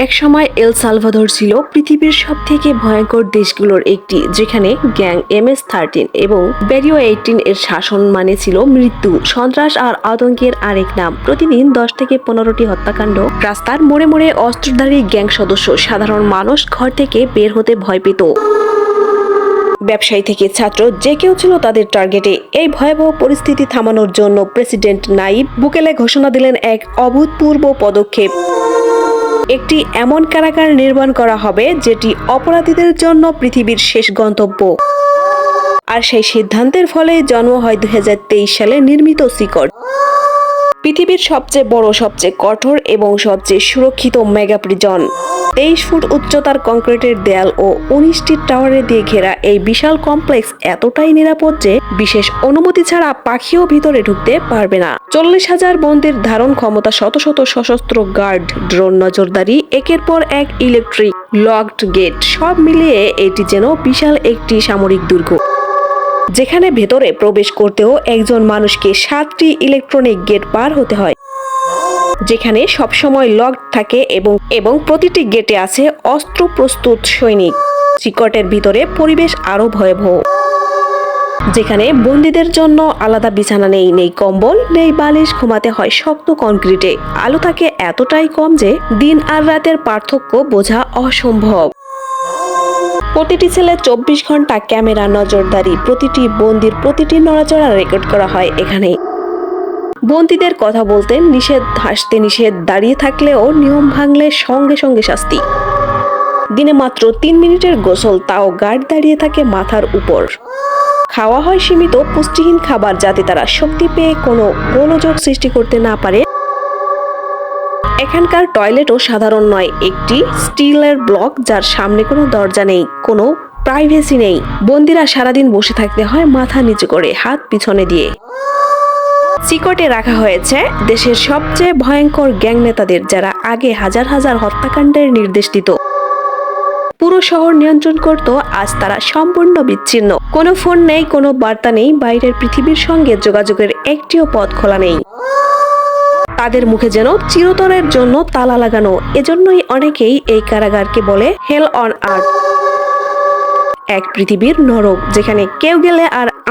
একসময় El Salvador ছিল পৃথিবীর সবথেকে ভয়ঙ্কর দেশগুলোর একটি, যেখানে গ্যাং MS-13 এবং ব্যারিও 18 এর শাসন মানে ছিল মৃত্যু, সন্ত্রাস আর আতঙ্কের আরেক নাম। প্রতিদিন 10 থেকে 15টি হত্যাকাণ্ড, রাস্তার মোড়ে মোড়ে অস্ত্রধারী গ্যাং সদস্য, সাধারণ মানুষ ঘর থেকে বের হতে ভয় পেত। ব্যবসায়ী থেকে ছাত্র যে কেউ ছিল তাদের টার্গেটে। এই ভয়াবহ পরিস্থিতি থামানোর জন্য প্রেসিডেন্ট নাইব বুকেলে ঘোষণা দিলেন এক অভূতপূর্ব পদক্ষেপ। একটি এমন কারাগার নির্মাণ করা হবে যেটি অপরাধীদের জন্য পৃথিবীর শেষ গন্তব্য। আর সেই সিদ্ধান্তের ফলে জন্ম হয় 2023 সালে নির্মিত সিকট, পৃথিবীর সবচেয়ে বড়, সবচেয়ে কঠোর এবং সবচেয়ে সুরক্ষিত মেগা প্রিজন। 23 ফুট উচ্চতার কংক্রিটের দেয়াল ও 19টি টাওয়ারে দিয়ে ঘেরা এই বিশাল কমপ্লেক্স এতটাই নিরাপদ যে বিশেষ অনুমতি ছাড়া পাখিও ভিতরে ঢুকতে পারবে না। 40,000 বন্দির ধারণ ক্ষমতা, শত শত সশস্ত্র গার্ড, ড্রোন নজরদারি, একের পর এক ইলেকট্রিক লকড গেট, সব মিলিয়ে এটি যেন বিশাল একটি সামরিক দুর্গ, যেখানে ভেতরে প্রবেশ করতেও একজন মানুষকে 7টি ইলেকট্রনিক গেট পার হতে হয়, যেখানে সবসময় লকড থাকে এবং প্রতিটি গেটে আছে অস্ত্র প্রস্তুত সৈনিক। সিকটের ভিতরে পরিবেশ আরো ভয়াবহ, যেখানে বন্দীদের জন্য আলাদা বিছানা নেই, নেই কম্বল, নেই বালিশ, ঘুমাতে হয় শক্ত কংক্রিটে। আলো থাকে এতটাই কম যে দিন আর রাতের পার্থক্য বোঝা অসম্ভব। প্রতিটি সেলে 24 ঘন্টা ক্যামেরা নজরদারি, প্রতিটি বন্দির প্রতিটি নড়াচড়া রেকর্ড করা হয় এখানে। বন্দীদের কথা বলতে নিষেধ, হাসতে নিষেধ, দাঁড়িয়ে থাকলেও নিয়ম ভাঙলে সঙ্গে সঙ্গে শাস্তি। দিনে মাত্র 3 মিনিটের গোসল, তাও গার্ড দাঁড়িয়ে থাকে মাথার উপর। খাওয়া হয় সীমিত পুষ্টিহীন খাবার, যাতে তারা শক্তি পেয়ে কোনো গোলযোগ সৃষ্টি করতে না পারে। এখানকার টয়লেটও সাধারণ নয়, একটি স্টিলের ব্লক যার সামনে কোনো দরজা নেই, কোনো প্রাইভেসি নেই। বন্দীরা সারাদিন বসে থাকতে হয় মাথা নিচু করে, হাত পিছনে দিয়ে। সিকটে রাখা হয়েছে দেশের সবচেয়ে ভয়ঙ্কর গ্যাং নেতাদের, যারা আগে হাজার হাজার হত্যাকাণ্ডের নির্দেশ দিত, পুরো শহর নিয়ন্ত্রণ করত। আজ তারা সম্পূর্ণ বিচ্ছিন্ন, কোনো ফোন নেই, কোনো বার্তা নেই, বাইরের পৃথিবীর সঙ্গে যোগাযোগের একটিও পথ খোলা নেই। তাদের মুখে যেন চিরতরের জন্য তালা লাগানো। এজন্যই অনেকেই এই কারাগারকে বলে হেল অন আর্থ, এক পৃথিবীর নরক, যেখানে কেউ গেলে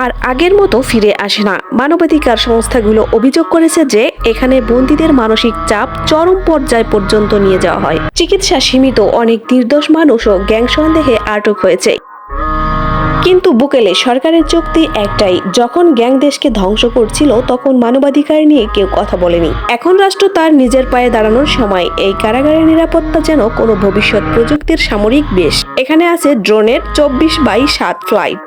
আর আগের মতো ফিরে আসে না। মানবাধিকার সংস্থাগুলো অভিযোগ করেছে যে এখানে বন্দীদের মানসিক চাপ চরম পর্যায় পর্যন্ত নিয়ে যাওয়া হয়। চিকিৎসা সীমিত, অনেক নির্দোষ মানুষও গ্যাং সন্দেহে আটক হয়েছে। কিন্তু বুকেলে সরকারের যুক্তি একটাই, যখন গ্যাং দেশকে ধ্বংস করছিল তখন মানবাধিকার নিয়ে কেউ কথা বলেনি। এখন রাষ্ট্র তার নিজের পায়ে দাঁড়ানোর সময়। এই কারাগারের নিরাপত্তা যেন কোনো ভবিষ্যৎ প্রযুক্তির সামরিক বেশ। এখানে আছে ড্রোনের 24/7 ফ্লাইট,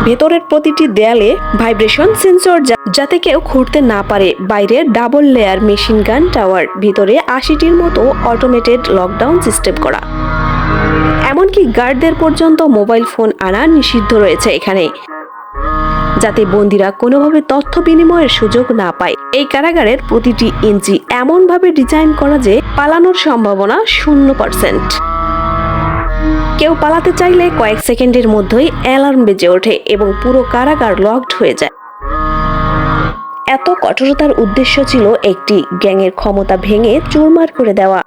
ভেতরের প্রতিটি দেয়ালে ভাইব্রেশন সেন্সর যাতে কেউ খুঁড়তে না পারে, বাইরে double layer machine gun tower, ভিতরে 80টির মতো অটোমেটেড লকডাউন সিস্টেম করা। এমনকি গার্ডদের পর্যন্ত মোবাইল ফোন আনা নিষিদ্ধ রয়েছে এখানে, যাতে বন্দীরা কোনোভাবে তথ্য বিনিময়ের সুযোগ না পায়। এই কারাগারের প্রতিটি ইঞ্চি এমনভাবে ডিজাইন করা যে পালানোর সম্ভাবনা 0%। কেউ পালাতে চাইলে কয়েক সেকেন্ডের মধ্যেই অ্যালার্ম বেজে ওঠে এবং পুরো কারাগার লকড হয়ে যায়। এত কঠোরতার উদ্দেশ্য ছিল একটি, গ্যাংয়ের ক্ষমতা ভেঙে চুরমার করে দেওয়া।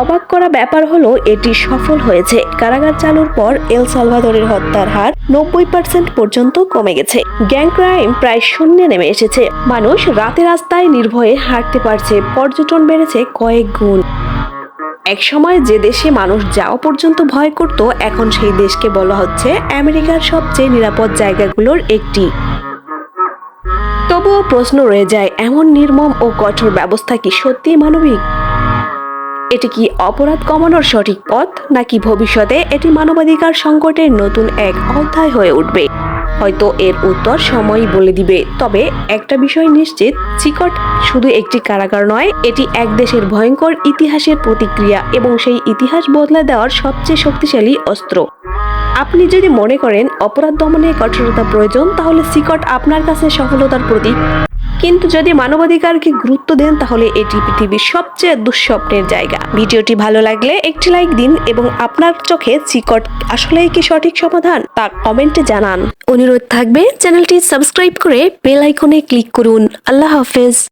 অবাক করা ব্যাপার হলো এটি সফল হয়েছে। কারাগার চালুর পর এল সালভাদোরের হত্যার হার 90% পর্যন্ত কমে গেছে। গ্যাং ক্রাইম প্রায় শূন্যে নেমে এসেছে। মানুষ রাতে রাস্তায় নির্ভয়ে হাঁটতে পারছে, পর্যটন বেড়েছে কয়েক গুণ। এক সময় যে দেশে মানুষ যাওয়া পর্যন্ত ভয় করত, এখন সেই দেশকে বলা হচ্ছে আমেরিকার সবচেয়ে নিরাপদ জায়গাগুলোর একটি। তবুও প্রশ্ন রয়ে যায়, এমন নির্মম ও কঠোর ব্যবস্থা কি সত্যি মানবিক? এটি কি অপরাধ কমানোর সঠিক পথ, নাকি ভবিষ্যতে এটি মানবাধিকার সংকটের নতুন এক অধ্যায় হয়ে উঠবে? হয়তো এর উত্তর সময়ই বলে দিবে। তবে একটা বিষয় নিশ্চিত, সিকট শুধু একটি কারাগার নয়, এটি এক দেশের ভয়ঙ্কর ইতিহাসের প্রতিক্রিয়া এবং সেই ইতিহাস বদলে দেওয়ার সবচেয়ে শক্তিশালী অস্ত্র। আপনি যদি মনে করেন অপরাধ দমনে কঠোরতা প্রয়োজন, তাহলে সিকট আপনার কাছে সফলতার প্রতীক। কিন্তু যদি মানবাধিকারকে গুরুত্ব দেন, তাহলে এটি পৃথিবীর সবচেয়ে দুঃস্বপ্নের জায়গা। ভিডিওটি ভালো লাগলে একটি লাইক দিন এবং আপনার চোখে সিকট আসলেই কি সঠিক সমাধান তা কমেন্টে জানান। অনুরোধ থাকবে চ্যানেলটি সাবস্ক্রাইব করে বেল আইকনে ক্লিক করুন। আল্লাহ হাফেজ।